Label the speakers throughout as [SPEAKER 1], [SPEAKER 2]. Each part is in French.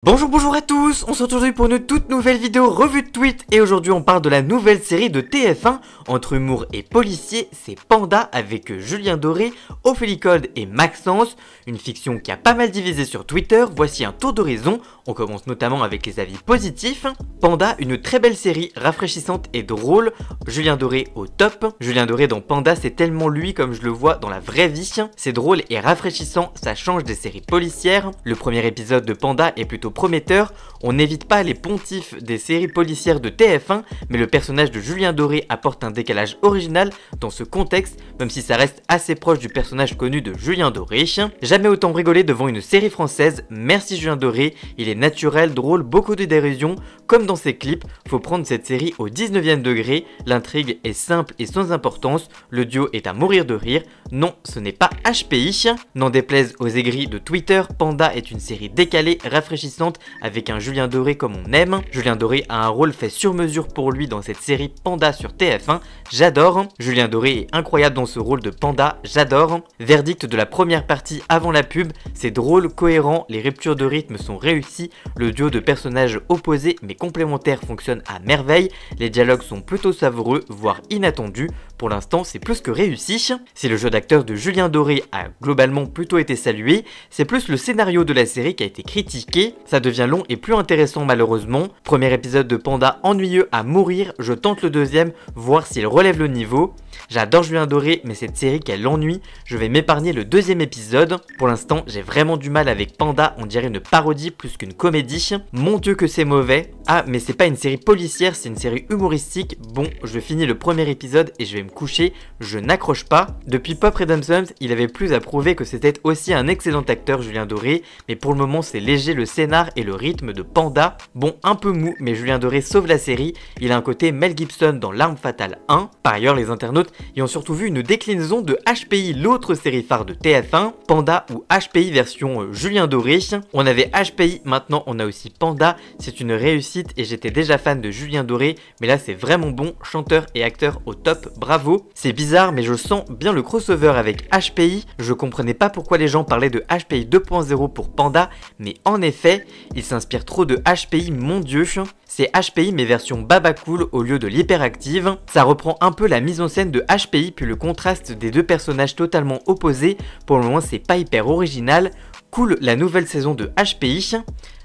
[SPEAKER 1] Bonjour à tous, on se retrouve aujourd'hui pour une toute nouvelle vidéo revue de tweet et aujourd'hui on parle de la nouvelle série de TF1 entre humour et policier, c'est Panda avec Julien Doré, Ophélie Cold et Maxence, une fiction qui a pas mal divisé sur Twitter, voici un tour d'horizon, on commence notamment avec les avis positifs. Panda, une très belle série, rafraîchissante et drôle, Julien Doré au top, Julien Doré dans Panda c'est tellement lui comme je le vois dans la vraie vie, c'est drôle et rafraîchissant, ça change des séries policières, le premier épisode de Panda est plutôt prometteur, on n'évite pas les pontifs des séries policières de TF1, mais le personnage de Julien Doré apporte un décalage original dans ce contexte, même si ça reste assez proche du personnage connu de Julien Doré. Jamais autant rigolé devant une série française, merci Julien Doré, il est naturel, drôle, beaucoup de dérision, comme dans ses clips, faut prendre cette série au 19e degré, l'intrigue est simple et sans importance, le duo est à mourir de rire, non ce n'est pas HPI, n'en déplaise aux aigris de Twitter, Panda est une série décalée, rafraîchissante, avec un Julien Doré comme on aime. Julien Doré a un rôle fait sur mesure pour lui dans cette série Panda sur TF1, j'adore. Julien Doré est incroyable dans ce rôle de Panda, j'adore. Verdict de la première partie avant la pub, c'est drôle, cohérent, les ruptures de rythme sont réussies, le duo de personnages opposés mais complémentaires fonctionne à merveille, les dialogues sont plutôt savoureux, voire inattendus, pour l'instant c'est plus que réussi. Si le jeu d'acteur de Julien Doré a globalement plutôt été salué, c'est plus le scénario de la série qui a été critiqué, ça devient long et plus intéressant malheureusement. Premier épisode de Panda ennuyeux à mourir, je tente le deuxième, voir s'il relève le niveau. J'adore Julien Doré mais cette série qu'elle ennuie, je vais m'épargner le deuxième épisode. Pour l'instant j'ai vraiment du mal avec Panda, on dirait une parodie plus qu'une comédie. Mon dieu que c'est mauvais. Ah mais c'est pas une série policière, c'est une série humoristique. Bon je finis le premier épisode et je vais me coucher, je n'accroche pas. Depuis Pop Redemptions, il avait plus à prouver que c'était aussi un excellent acteur Julien Doré, mais pour le moment c'est léger le scénar et le rythme de Panda. Bon un peu mou mais Julien Doré sauve la série, il a un côté Mel Gibson dans L'Arme Fatale 1. Par ailleurs les internautes y ont surtout vu une déclinaison de HPI, l'autre série phare de TF1, Panda ou HPI version Julien Doré. On avait HPI, maintenant on a aussi Panda, c'est une réussite et j'étais déjà fan de Julien Doré, mais là c'est vraiment bon, chanteur et acteur au top, bravo. C'est bizarre mais je sens bien le crossover avec HPI, je comprenais pas pourquoi les gens parlaient de HPI 2.0 pour Panda, mais en effet, il s'inspire trop de HPI, mon dieu. C'est HPI mais version baba cool au lieu de l'hyperactive. Ça reprend un peu la mise en scène de HPI puis le contraste des deux personnages totalement opposés. Pour le moment c'est pas hyper original. Cool la nouvelle saison de HPI.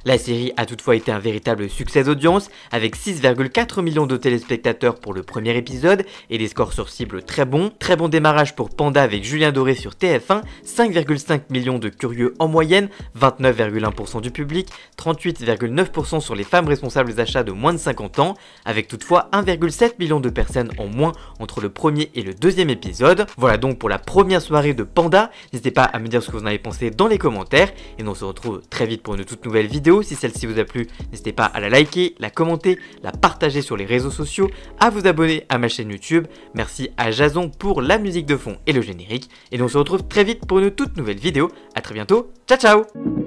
[SPEAKER 1] La série a toutefois été un véritable succès d'audience, avec 6,4 millions de téléspectateurs pour le premier épisode et des scores sur cible très bons. Très bon démarrage pour Panda avec Julien Doré sur TF1, 5,5 millions de curieux en moyenne, 29,1% du public, 38,9% sur les femmes responsables d'achat de moins de 50 ans, avec toutefois 1,7 million de personnes en moins entre le premier et le deuxième épisode. Voilà donc pour la première soirée de Panda, n'hésitez pas à me dire ce que vous en avez pensé dans les commentaires, et on se retrouve très vite pour une toute nouvelle vidéo. Si celle-ci vous a plu, n'hésitez pas à la liker, la commenter, la partager sur les réseaux sociaux, à vous abonner à ma chaîne YouTube. Merci à Jason pour la musique de fond et le générique. Et on se retrouve très vite pour une toute nouvelle vidéo. A très bientôt, ciao ciao.